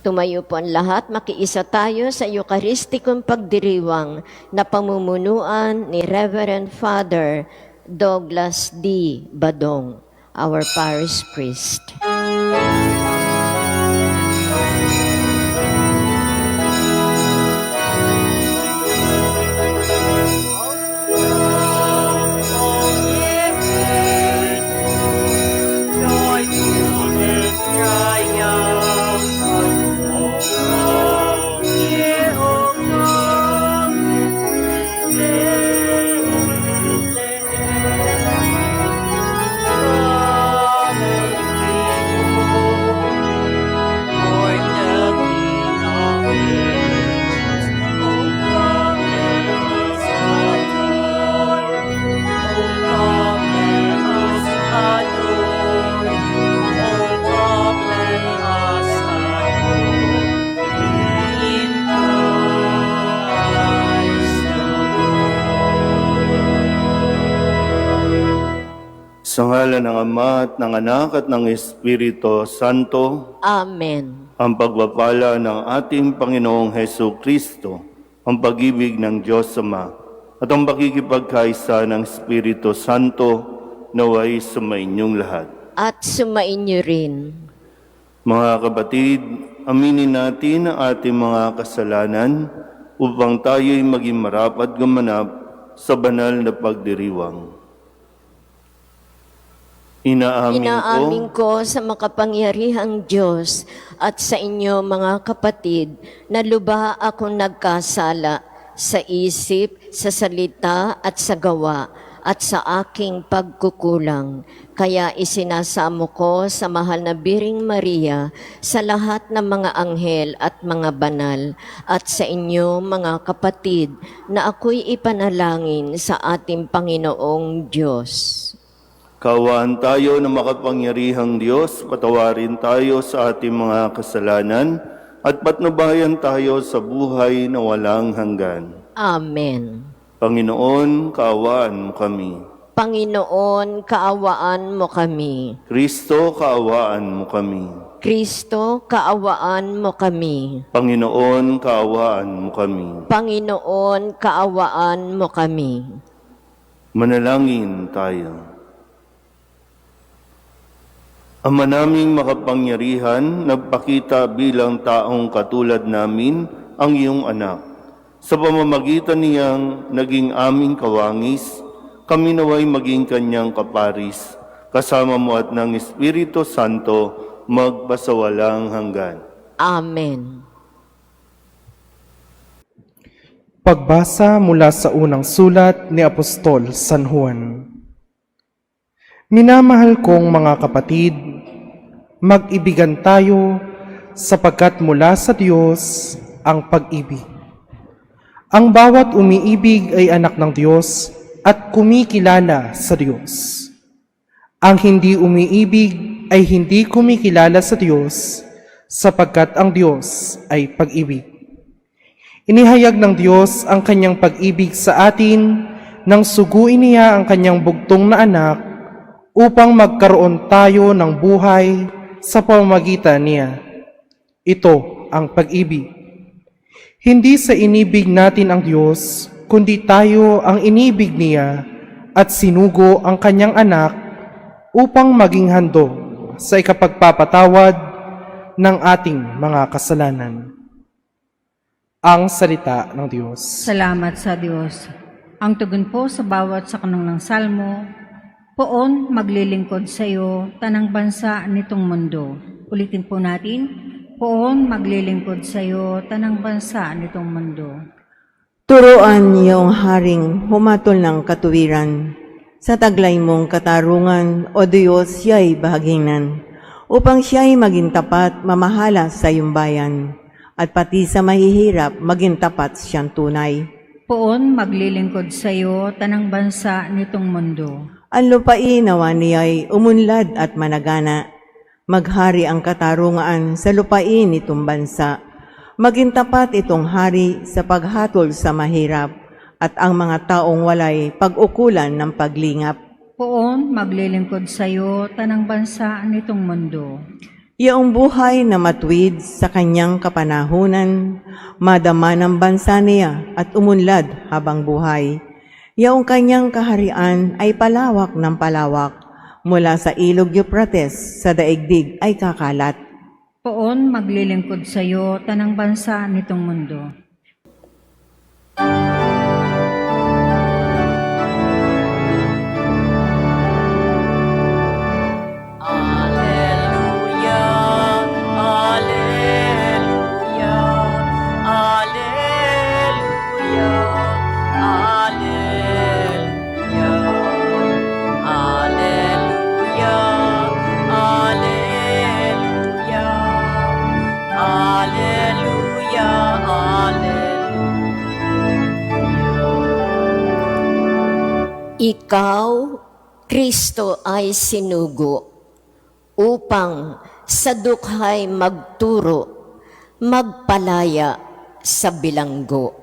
Tumayo po ang lahat, makiisa tayo sa Eucharistikong pagdiriwang na pamumunuan ni Reverend Father Douglas D. Badong, our parish priest. Sa ngalan ng Ama at ng Anak at ng Espiritu Santo, Amen. ang pagpapala ng ating Panginoong Hesus Kristo, ang pag-ibig ng Diyos Ama, at ang pakikipagkaisa ng Espiritu Santo naway sumainyong lahat. At sumainyo rin. Mga kapatid, aminin natin ang ating mga kasalanan upang tayo'y maging marapat gumanap sa banal na pagdiriwang. Inaamin ko sa makapangyarihang Diyos at sa inyo mga kapatid na lubha akong nagkasala sa isip, sa salita at sa gawa at sa aking pagkukulang. Kaya isinasamo ko sa mahal na Biring Maria, sa lahat ng mga anghel at mga banal, at sa inyo mga kapatid na ako'y ipanalangin sa ating Panginoong Diyos. Kaawaan tayo ng makapangyarihang Diyos, patawarin tayo sa ating mga kasalanan, at patnubayan tayo sa buhay na walang hanggan. Amen. Panginoon, kaawaan mo kami. Panginoon, kaawaan mo kami. Kristo, kaawaan mo kami. Kristo, kaawaan mo kami. Panginoon, kaawaan mo kami. Panginoon, kaawaan mo kami. Manalangin tayo. Ama naming makapangyarihan, nagpakita bilang taong katulad namin ang iyong anak. Sa pamamagitan niyang naging aming kawangis, kami naway maging kanyang kaparis, kasama mo at ng Espiritu Santo, magpasawalang hanggan. Amen. Pagbasa mula sa unang sulat ni Apostol San Juan. Minamahal kong mga kapatid, mag-ibigan tayo sapagkat mula sa Diyos ang pag-ibig. Ang bawat umiibig ay anak ng Diyos at kumikilala sa Diyos. Ang hindi umiibig ay hindi kumikilala sa Diyos sapagkat ang Diyos ay pag-ibig. Inihayag ng Diyos ang kanyang pag-ibig sa atin nang suguin niya ang kanyang bugtong na anak upang magkaroon tayo ng buhay sa pamamagitan niya. Ito ang pag-ibig. Hindi sa inibig natin ang Diyos, kundi tayo ang inibig niya at sinugo ang kanyang anak upang maging handog sa ikapagpapatawad ng ating mga kasalanan. Ang salita ng Diyos. Salamat sa Diyos. Ang tugon po sa bawat sakanang ng salmo, poon maglilingkod sa iyo, tanang bansa nitong mundo. Ulitin po natin, poon maglilingkod sa iyo, tanang bansa nitong mundo. Turuan niyong haring humatol ng katuwiran, sa taglay mong katarungan, o Diyos, siya'y bahaginan, upang siya'y maging tapat, mamahala sa iyong bayan, at pati sa mahihirap, maging tapat siyang tunay. Poon maglilingkod sa iyo, tanang bansa nitong mundo. Ang lupain nawa niya'y umunlad at managana. Maghari ang katarungan sa lupain nitong bansa. Maging tapat itong hari sa paghatol sa mahirap at ang mga taong walay pag-ukulan ng paglingap. Poon maglilingkod sa iyo, tanang bansa nitong mundo. Yaong buhay na matuwid sa kanyang kapanahunan, madama ng bansa niya at umunlad habang buhay. Yaong kanyang kaharian ay palawak ng palawak, mula sa ilog Euphrates sa daigdig ay kakalat. Poon maglilingkod sa iyo tanang bansa nitong mundo. Ikaw, Kristo, ay sinugo upang sa dukhay magturo, magpalaya sa bilanggo.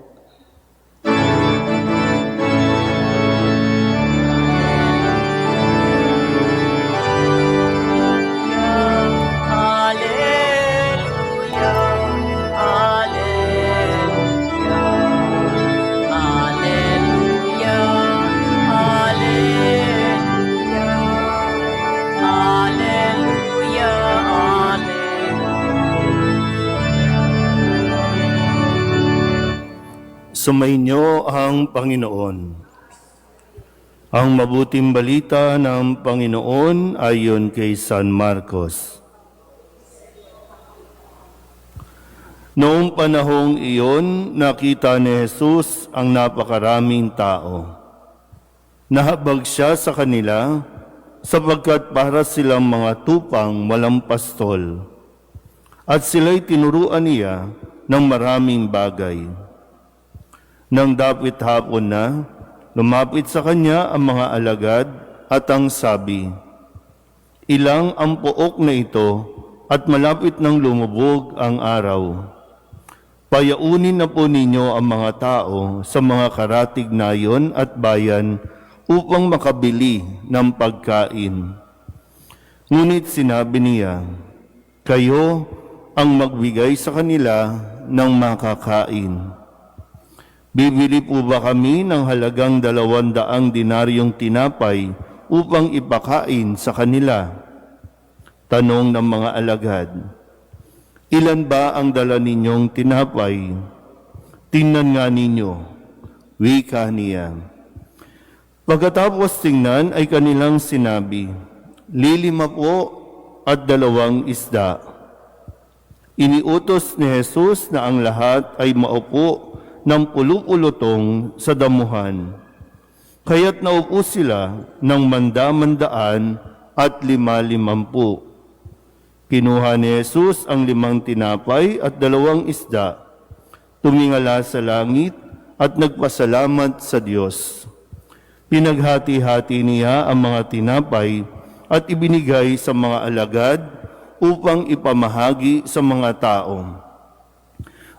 Sumainyo ang Panginoon. Ang mabuting balita ng Panginoon ayon kay San Marcos. Noong panahong iyon, nakita ni Jesus ang napakaraming tao. Nahabag siya sa kanila sapagkat para silang mga tupang walang pastol. At sila'y tinuruan niya ng maraming bagay. Nang dapit hapon na, lumapit sa kanya ang mga alagad at ang sabi, "Ilang ang pook na ito at malapit nang lumubog ang araw. Payaunin na po ninyo ang mga tao sa mga karatig nayon at bayan upang makabili ng pagkain." Ngunit sinabi niya, "Kayo ang magbigay sa kanila ng makakain." Bibili po ba kami ng halagang 200 dinaryong tinapay upang ipakain sa kanila? Tanong ng mga alagad. Ilan ba ang dala ninyong tinapay? Tingnan nga ninyo, wika niya. Pagkatapos tingnan ay kanilang sinabi, 5 po at 2 isda. Iniutos ni Jesus na ang lahat ay maupo ng pulupulutong sa damuhan. Kaya't naupo sila ng 100 at 50. Kinuha ni Jesus ang 5 tinapay at 2 isda, tumingala sa langit at nagpasalamat sa Diyos. Pinaghati-hati niya ang mga tinapay at ibinigay sa mga alagad upang ipamahagi sa mga tao.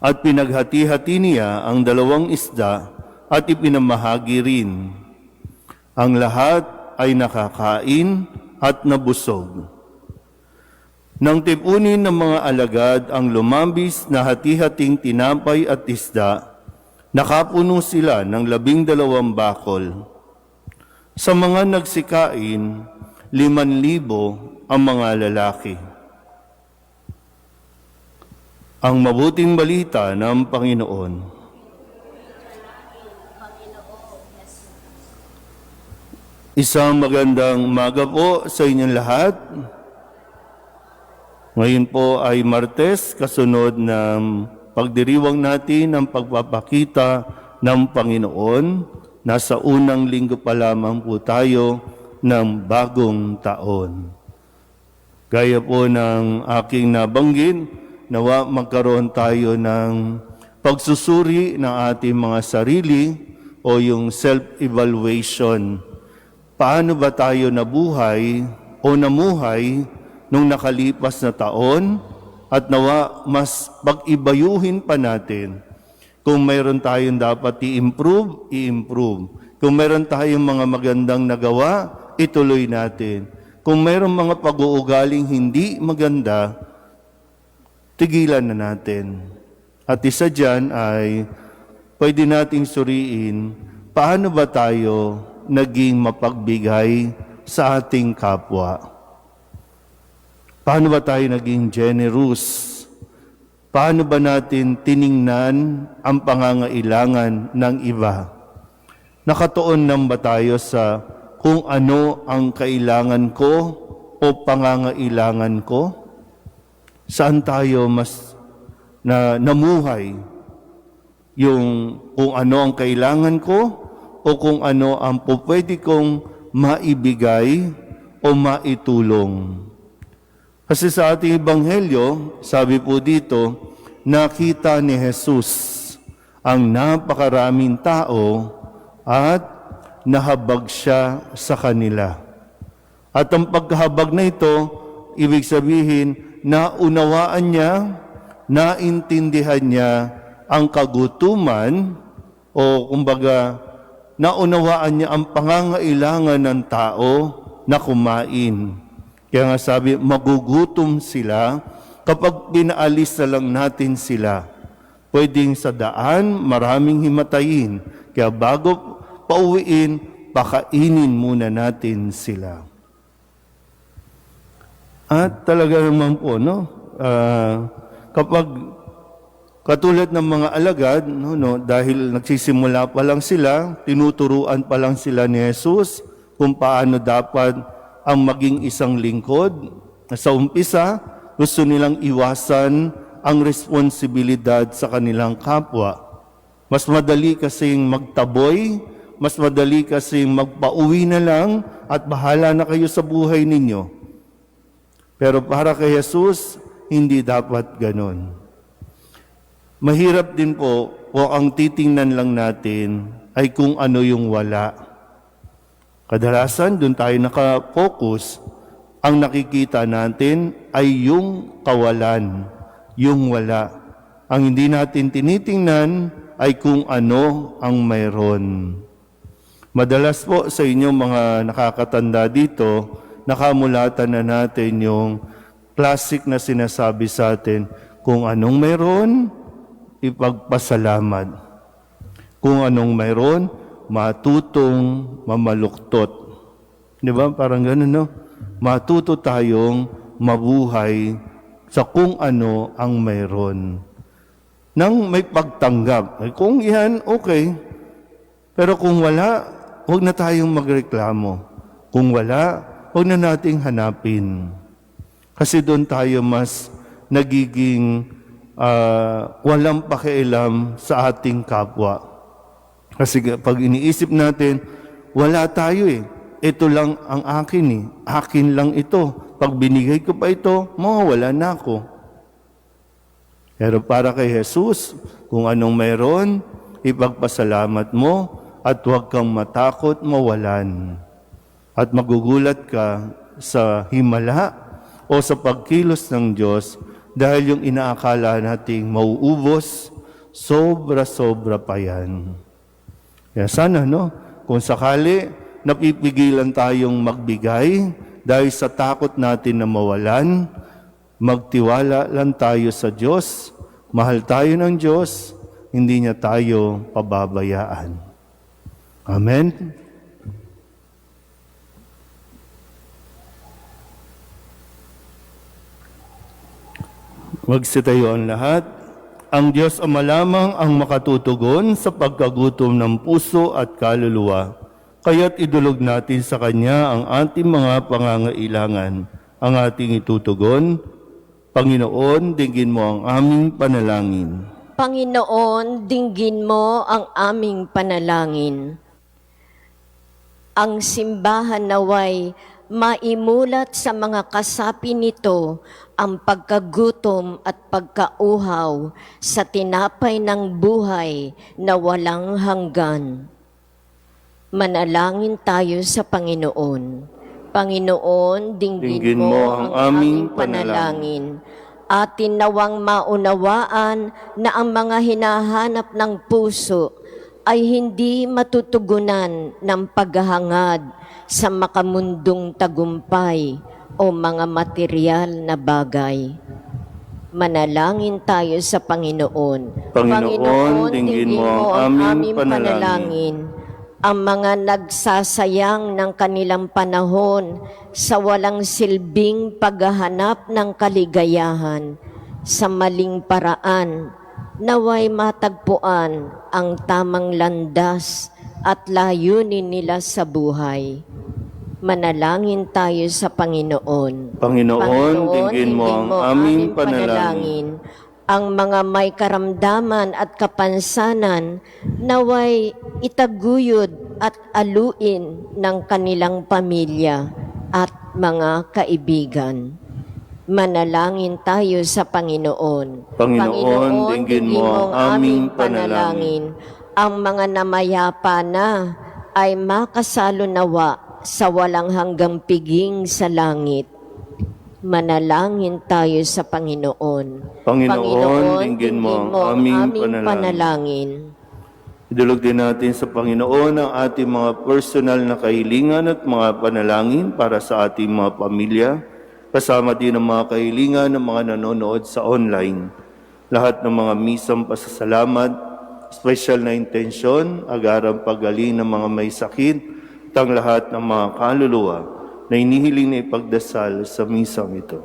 At pinaghati-hati niya ang 2 isda at ipinamahagi rin. Ang lahat ay nakakain at nabusog. Nang tipunin ng mga alagad ang lumambis na hati-hating tinapay at isda, nakapuno sila ng 12 bakol. Sa mga nagsikain, 5,000 ang mga lalaki. Ang mabuting balita ng Panginoon. Isang magandang umaga po sa inyong lahat. Ngayon po ay Martes, kasunod ng pagdiriwang natin ng pagpapakita ng Panginoon. Nasa unang linggo pa lamang po tayo ng bagong taon. Gaya po ng aking nabanggit, nawa magkaroon tayo ng pagsusuri ng ating mga sarili o yung self-evaluation. Paano ba tayo nabuhay o namuhay nung nakalipas na taon at nawa mas pag-ibayuhin pa natin. Kung mayroon tayong dapat i-improve, i-improve. Kung mayroon tayong mga magandang nagawa, ituloy natin. Kung mayroon mga pag-uugaling hindi maganda, tigilan na natin. At isa dyan ay pwede nating suriin paano ba tayo naging mapagbigay sa ating kapwa. Paano ba tayo naging generous? Paano ba natin tiningnan ang pangangailangan ng iba? Nakatuon lang ba tayo sa kung ano ang kailangan ko o pangangailangan ko? Saan tayo mas namuhay? Yung kung ano ang kailangan ko o kung ano ang pwede kong maibigay o maitulong? Kasi sa ating ebanghelyo, sabi po dito, nakita ni Jesus ang napakaraming tao at nahabag siya sa kanila. At ang pagkahabag na ito, ibig sabihin, naunawaan niya, naintindihan niya ang kagutuman o kumbaga, naunawaan niya ang pangangailangan ng tao na kumain. Kaya nga sabi, magugutom sila kapag pinaalis na lang natin sila. Pwedeng sa daan, maraming himatayin. Kaya bago pauwiin, pakainin muna natin sila. At talaga naman po, kapag katulad ng mga alagad, dahil nagsisimula pa lang sila, tinuturuan pa lang sila ni Jesus kung paano dapat ang maging isang lingkod. Sa umpisa, gusto nilang iwasan ang responsibilidad sa kanilang kapwa. Mas madali kasing magtaboy, mas madali kasing magpauwi na lang at bahala na kayo sa buhay ninyo. Pero para kay Jesus, hindi dapat ganon. Mahirap din po ang titingnan lang natin ay kung ano yung wala. Kadalasan, doon tayo nakafocus. Ang nakikita natin ay yung kawalan, yung wala. Ang hindi natin tinitingnan ay kung ano ang mayroon. Madalas po sa inyong mga nakakatanda dito, nakamulatan na natin yung classic na sinasabi sa atin, kung anong mayroon, ipagpasalamat. Kung anong mayroon, matutong mamaluktot. Di ba? Parang gano'n, no? Matuto tayong mabuhay sa kung ano ang mayroon. Nang may pagtanggap. Kung yan, okay. Pero kung wala, huwag na tayong magreklamo. Kung wala, huwag na nating hanapin. Kasi doon tayo mas nagiging walang pakialam sa ating kapwa. Kasi pag iniisip natin, wala tayo eh. Ito lang ang akin eh. Akin lang ito. Pag binigay ko pa ito, mawawala na ako. Pero para kay Jesus, kung anong mayroon, ipagpasalamat mo at huwag kang matakot mawalan. At magugulat ka sa himala o sa pagkilos ng Diyos dahil yung inaakala nating mauubos, sobra-sobra pa yan. Kaya sana, kung sakali napipigilan tayong magbigay dahil sa takot natin na mawalan, magtiwala lang tayo sa Diyos, mahal tayo ng Diyos, hindi niya tayo pababayaan. Amen? Magsitayo ang lahat. Ang Diyos Ama lamang ang makatutugon sa pagkagutom ng puso at kaluluwa. Kaya't idulog natin sa Kanya ang ating mga pangangailangan. Ang ating itutugon, Panginoon, dinggin mo ang aming panalangin. Panginoon, dinggin mo ang aming panalangin. Ang simbahan naway maimulat sa mga kasapi nito ang pagkagutom at pagkauhaw sa tinapay ng buhay na walang hanggan. Manalangin tayo sa Panginoon. Panginoon, dinggin mo ang aming panalangin. Atin nawang maunawaan na ang mga hinahanap ng puso ay hindi matutugunan ng paghahangad sa makamundong tagumpay o mga material na bagay. Manalangin tayo sa Panginoon. Panginoon, dinggin mo ang aming panalangin. Ang mga nagsasayang ng kanilang panahon sa walang silbing paghahanap ng kaligayahan sa maling paraan, naway matagpuan ang tamang landas at layunin nila sa buhay. Manalangin tayo sa Panginoon. Panginoon, dinggin mo ang aming panalangin. Ang mga may karamdaman at kapansanan naway itaguyod at aluin ng kanilang pamilya at mga kaibigan. Manalangin tayo sa Panginoon. Panginoon, dinggin mo ang aming panalangin. Ang mga namayapa na ay makasalo nawa sa walang hanggang piging sa langit. Manalangin tayo sa Panginoon. Panginoon, dinggin mo ang aming panalangin. Idulog din natin sa Panginoon ang ating mga personal na kahilingan at mga panalangin para sa ating mga pamilya, kasama din ang mga kahilingan ng mga nanonood sa online. Lahat ng mga misang pasasalamat, special na intensyon, agarang pagaling ng mga may sakit, at ang lahat ng mga kaluluwa na inihiling na ipagdasal sa misang ito.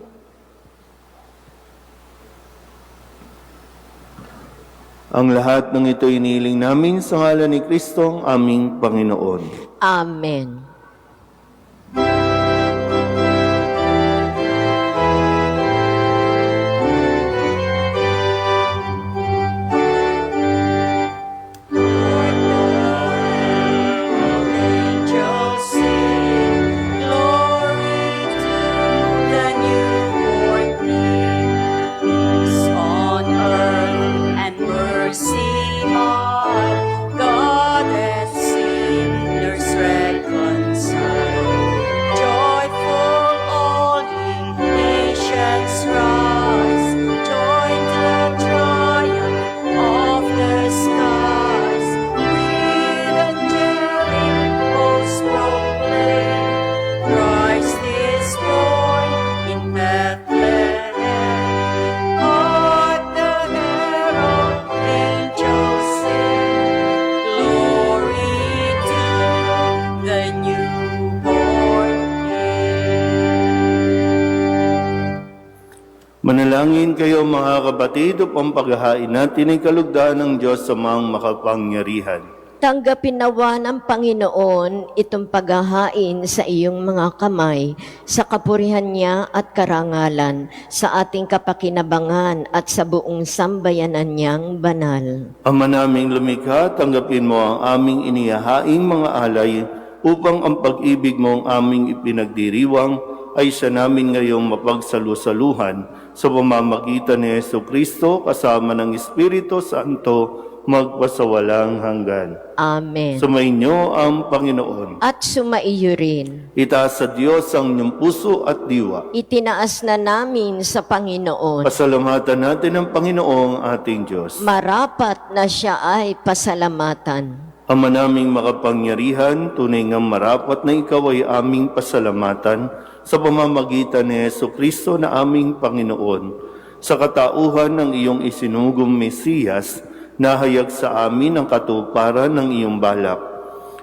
Ang lahat ng ito inihiling namin sa ngalan ni Kristo, ang aming Panginoon. Amen. Manalangin kayo mga kapatid upang paghahain natin ay kalugdaan ng Diyos sa mga makapangyarihan. Tanggapin nawa ng Panginoon itong paghahain sa iyong mga kamay sa kapurihan niya at karangalan sa ating kapakinabangan at sa buong sambayanan niyang banal. Ama naming lumikha, tanggapin mo ang aming inihahaing mga alay upang ang pag-ibig mo ang aming ipinagdiriwang ay siya namin ngayong mapagsalusaluhan sa pamamagitan ni Jesucristo kasama ng Espiritu Santo magpasawalang hanggan. Amen. Sumainyo ang Panginoon. At sumaiyo rin. Itaas sa Diyos ang inyong puso at diwa. Itinaas na namin sa Panginoon. Pasalamatan natin ang Panginoong ating Diyos. Marapat na siya ay pasalamatan. Ama naming makapangyarihan, tunay ngang marapat na ikaw ay aming pasalamatan sa pamamagitan ni Jesucristo na aming Panginoon. Sa katauhan ng iyong isinugong Mesiyas, nahayag sa amin ang katuparan ng iyong balak.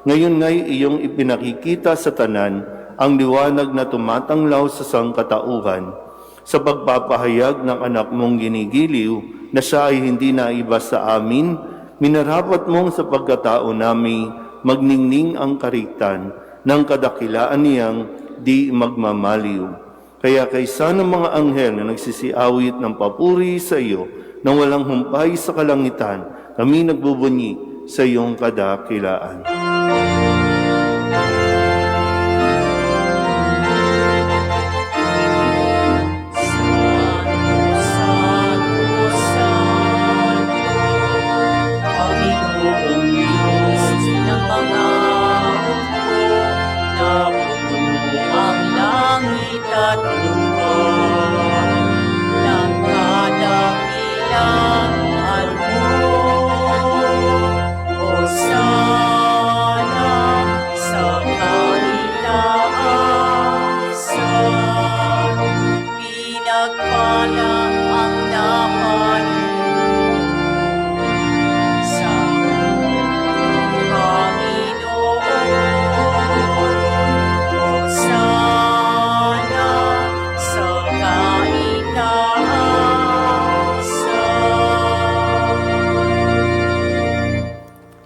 Ngayon nga'y iyong ipinakikita sa tanan ang liwanag na tumatanglaw sa sangkatauhan. Sa pagpapahayag ng anak mong ginigiliw na siya ay hindi naiba sa amin, minarapat mong sa pagkatao namin magningning ang kariktan ng kadakilaan niyang di magmamaliw. Kaya kaysa ng mga anghel na nagsisiawit ng papuri sa iyo nang walang humpay sa kalangitan, kami nagbubunyi sa iyong kadakilaan. Pinagpala ang kagalakan sa Panginoon. Hosana sa kaitaasan.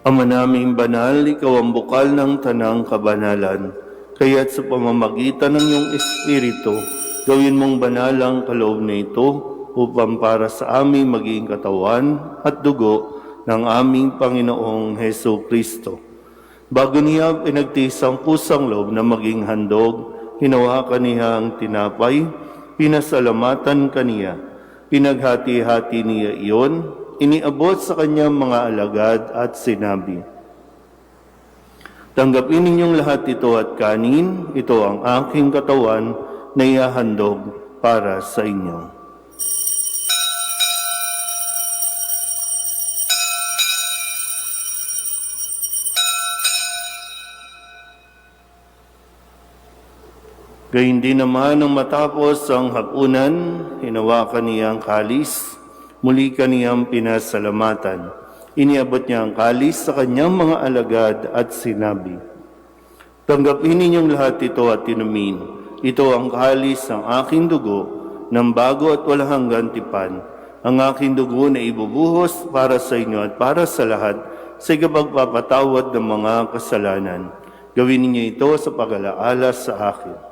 Ama naming banal, ikaw ang bukal ng tanang kabanalan. Kaya't sa pamamagitan ng iyong Espiritu, gawin mong banal ang kaloob na ito upang para sa aming maging katawan at dugo ng aming Panginoong Heso Kristo. Bago niya pinagtiis ang kusang loob na maging handog, hinawakan niya ang tinapay, pinasalamatan kaniya, pinaghati-hati niya iyon, iniabot sa kanyang mga alagad at sinabi, "Tanggapin ninyong lahat ito at kanin, ito ang aking katawan na ihahandog para sa inyo." Gayun din naman nang matapos ang hapunan, hinawakan niya ang kalis, muli kaniyang pinasalamatan. Iniabot niya ang kalis sa kanyang mga alagad at sinabi, "Tanggapin ninyong lahat ito at inumin. Ito ang kalis ng aking dugo, ng bago at walang hanggang tipan. Ang aking dugo na ibubuhos para sa inyo at para sa lahat sa ikapagpapatawad ng mga kasalanan. Gawin ninyo ito sa pag-alaala sa akin."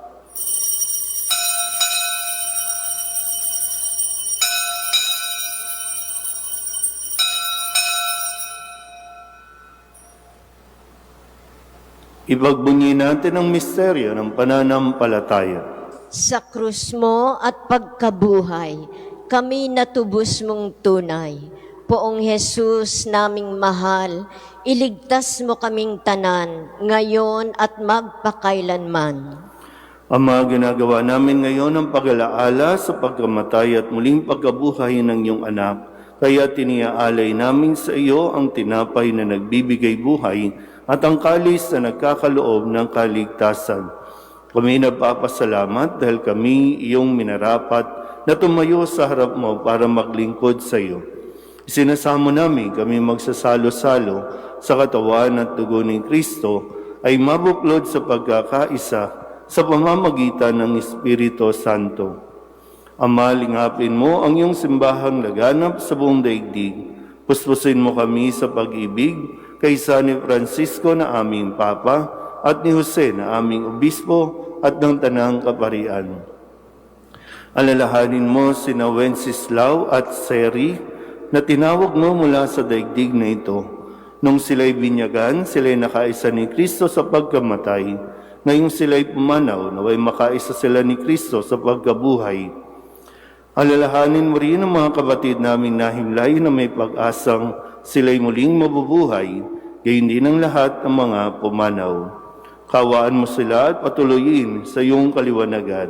Ipagbunyi natin ang misteryo ng pananampalataya. Sa krus mo at pagkabuhay, kami natubos mong tunay. Poong Jesus naming mahal, iligtas mo kaming tanan, ngayon at magpakailanman. Ama, ginagawa namin ngayon ang pag-alaala sa pagkamatay at muling pagkabuhay ng iyong anak. Kaya tiniaalay namin sa iyo ang tinapay na nagbibigay buhay at ang kalis na nagkakaloob ng kaligtasan. Kami nagpapasalamat dahil kami iyong minarapat na tumayo sa harap mo para maglingkod sa iyo. Isinasamo namin kami magsasalo-salo sa katawan at dugo ni Kristo ay mabuklod sa pagkakaisa sa pamamagitan ng Espiritu Santo. Ama, lingapin mo ang iyong simbahang laganap sa buong daigdig. Puspusin mo kami sa pag-ibig kaysa ni Francisco na aming Papa at ni Jose na aming Obispo at ng Tanang Kaparian. Alalahanin mo sina Wenceslao at Seri na tinawag mo mula sa daigdig na ito. Nung sila'y binyagan, sila'y nakaisa ni Kristo sa pagkamatay. Ngayong sila'y pumanaw, naway makaisa sila ni Kristo sa pagkabuhay. Alalahanin mo rin ang mga kapatid naming nahimlay na may pag-asang sila'y muling mabubuhay, gayon din ang lahat ng mga pumanaw. Kawaan mo sila at patuloyin sa iyong kaliwanagan.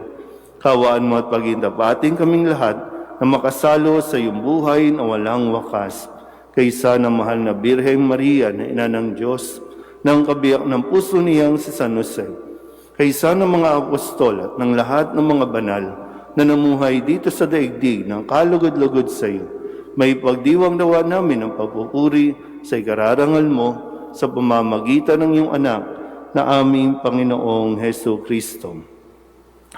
Kawaan mo at pagintapatin kaming lahat na makasalo sa iyong buhay na walang wakas. Kaysa ng mahal na Birheng Maria na ina ng Diyos, ng kabiyak ng puso niyang si San Jose. Kaysa ng mga apostol at ng lahat ng mga banal na namuhay dito sa daigdig ng kalugod-lugod sa iyo. May pagdiwang nawa namin ang pagpupuri sa ikararangal mo sa pamamagitan ng iyong anak na aming Panginoong Heso Kristo.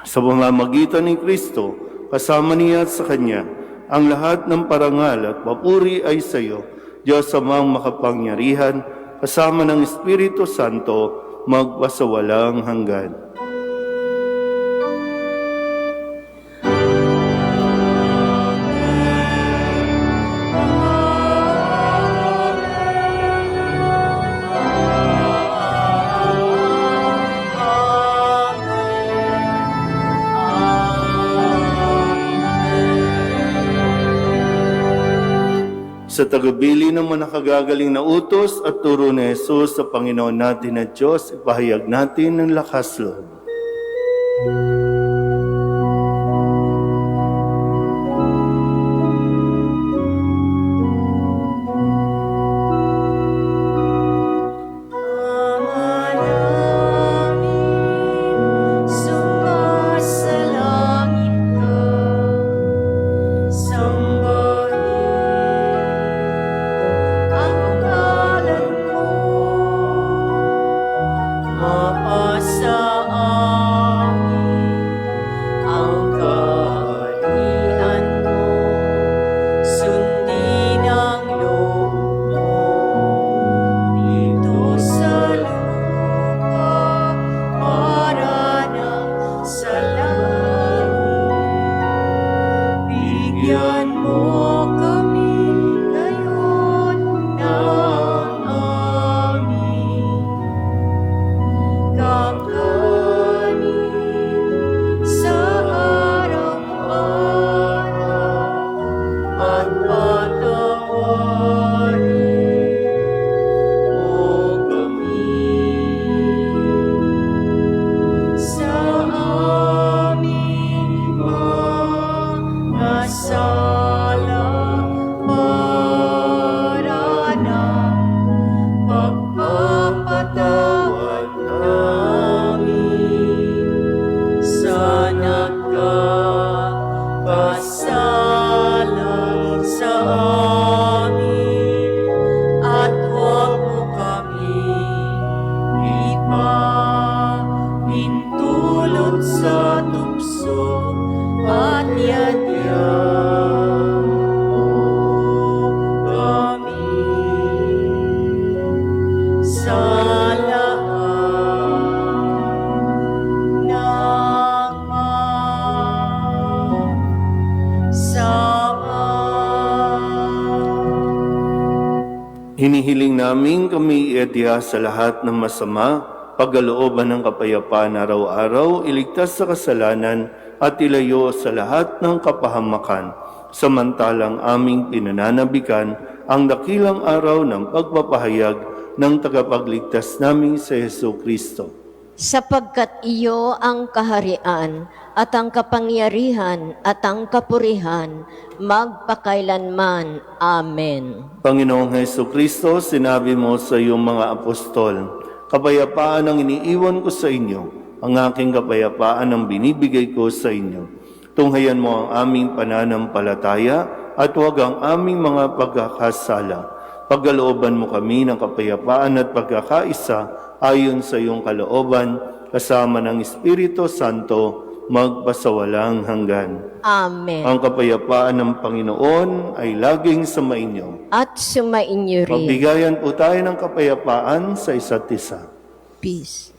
Sa pamamagitan ni Kristo, kasama niya at sa Kanya, ang lahat ng parangal at papuri ay sa iyo, Diyos Amang makapangyarihan, kasama ng Espiritu Santo, magpasawalang hanggan. Sa tagubilin ng mga nakagagaling na utos at turo ni Jesus sa Panginoon natin na Diyos, ipahayag natin ng lakas loob. Sumasalangit ka, sala para ng pagpapatawad namin sa nagkakasala sa amin, at huwag mo kami ipahintulot sa tukso at yadyang mo kami sa lahat ng masama. Hinihiling namin kami iadya sa lahat ng masama, pagkalooban ng kapayapaan araw-araw, iligtas sa kasalanan at ilayo sa lahat ng kapahamakan, samantalang aming pinananabikan ang dakilang araw ng pagpapahayag ng tagapagligtas namin sa Hesu Kristo. Sapagkat iyo ang kaharian at ang kapangyarihan at ang kapurihan magpakailanman. Amen. Panginoong Hesu Kristo, sinabi mo sa iyong mga apostol, kapayapaan ang iniiwan ko sa inyo, ang aking kapayapaan ang binibigay ko sa inyo. Tunghayan mo ang aming pananampalataya at huwag ang aming mga pagkakasala. Pagkalooban mo kami ng kapayapaan at pagkakaisa ayon sa iyong kalooban, kasama ng Espiritu Santo, magpasawalang hanggan. Amen. Ang kapayapaan ng Panginoon ay laging sumainyo. At sumainyo rin. Magbigayan po tayo ng kapayapaan sa isa't isa. Peace.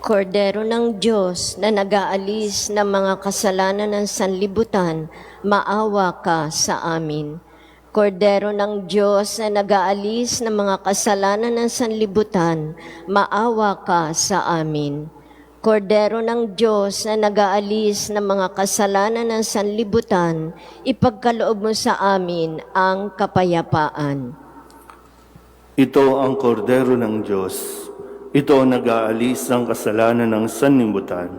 Kordero ng Diyos na nag-aalis ng mga kasalanan ng sanlibutan, maawa ka sa amin. Kordero ng Diyos na nag-aalis ng mga kasalanan ng sanlibutan, maawa ka sa amin. Kordero ng Diyos na nag-aalis ng mga kasalanan ng sanlibutan, ipagkaloob mo sa amin ang kapayapaan. Ito ang kordero ng Diyos. Ito ang nag-aalis ng kasalanan ng sanlibutan.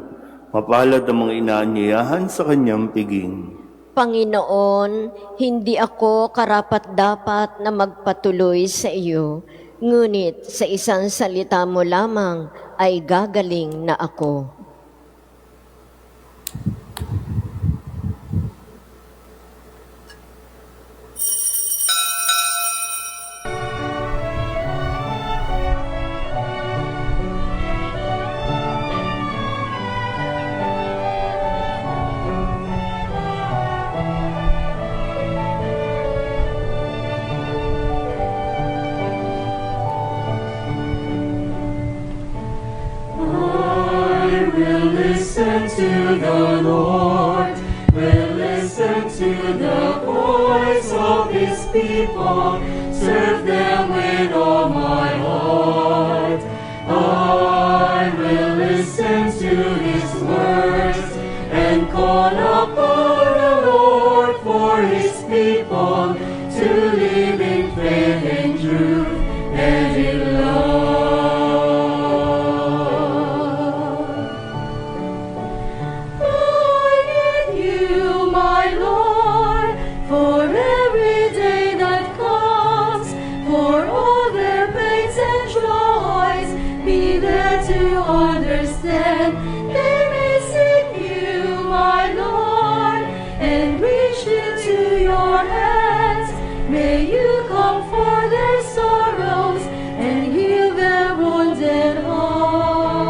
Mapalad ang mga inaanyayahan sa kanyang piging. Panginoon, hindi ako karapat-dapat na magpatuloy sa iyo, ngunit sa isang salita mo lamang ay gagaling na ako. Listen to the Lord, will listen to the voice of His people, serve them with all my heart. I will listen to His words and call upon the Lord for His people to live in faith and truth and in love. To understand, they may seek you, my Lord, and reach into your hands. May you comfort their sorrows and heal their wounded hearts.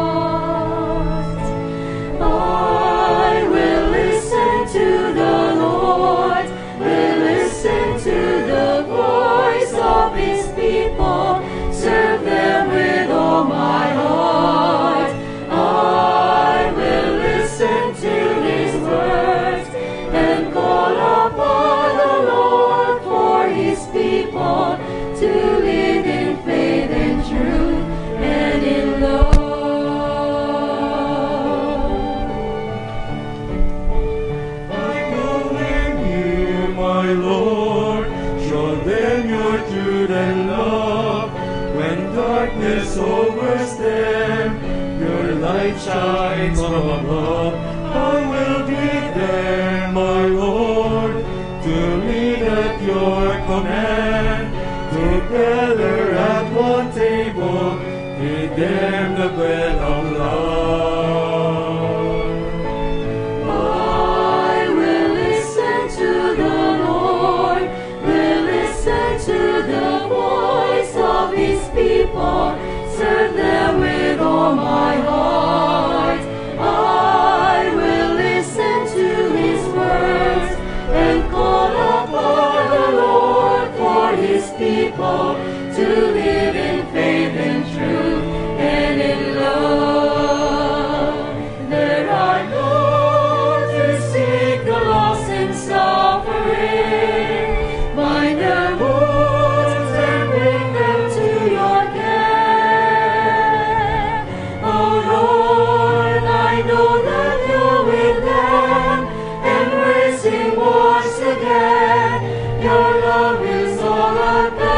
I will listen to the Lord, will listen to the voice of His people, serve them with all my heart. I shines from above. I will be there, my Lord, to lead at your command. Together at one table, eat them the bread of love. I will listen to the Lord, will listen to the voice of His people, serve them with all my heart. I will listen to His words and call upon the Lord for His people to live in faith and truth and in love. There are those who seek the lost and suffering, bind their wounds and bring them to your care. Oh Lord, I know that you're with them, embracing once again. Your love is all I bear.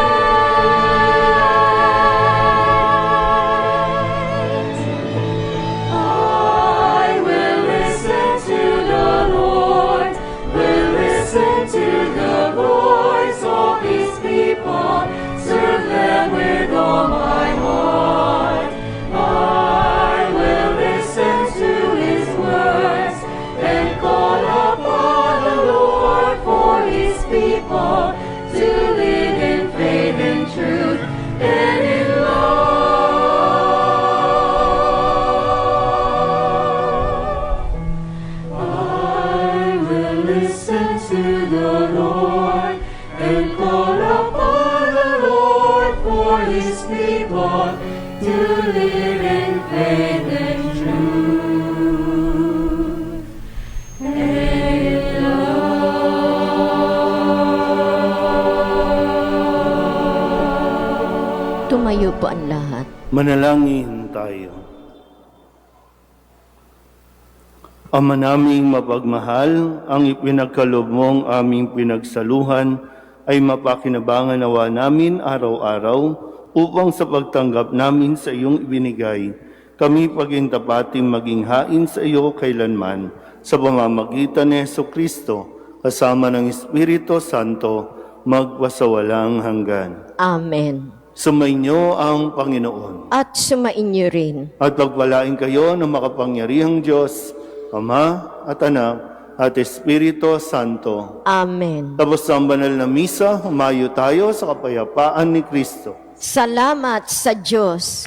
I will listen to the Lord, will listen to the voice of His people, serve them with all my heart. I will listen to His words and call upon the Lord for His people to live in faith and truth and in love. I will listen to the Lord and call upon the Lord for His people to live in faith and truth and love. Tumayo po ang lahat. Manalangin tayo. Ama naming mapagmahal, ang ipinagkaloob mong aming pinagsaluhan ay mapakinabangan nawa namin araw-araw upang sa pagtanggap namin sa iyong ibinigay, kami pagintapating maging hain sa iyo kailanman sa pamamagitan ni Jesucristo kasama ng Espiritu Santo magpasawalang hanggan. Amen. Sumainyo ang Panginoon. At sumainyo rin. At pagpalain kayo ng makapangyarihang Diyos, Ama at Anak at Espiritu Santo. Amen. Tapos ang banal na misa, humayo tayo sa kapayapaan ni Kristo. Salamat sa Diyos.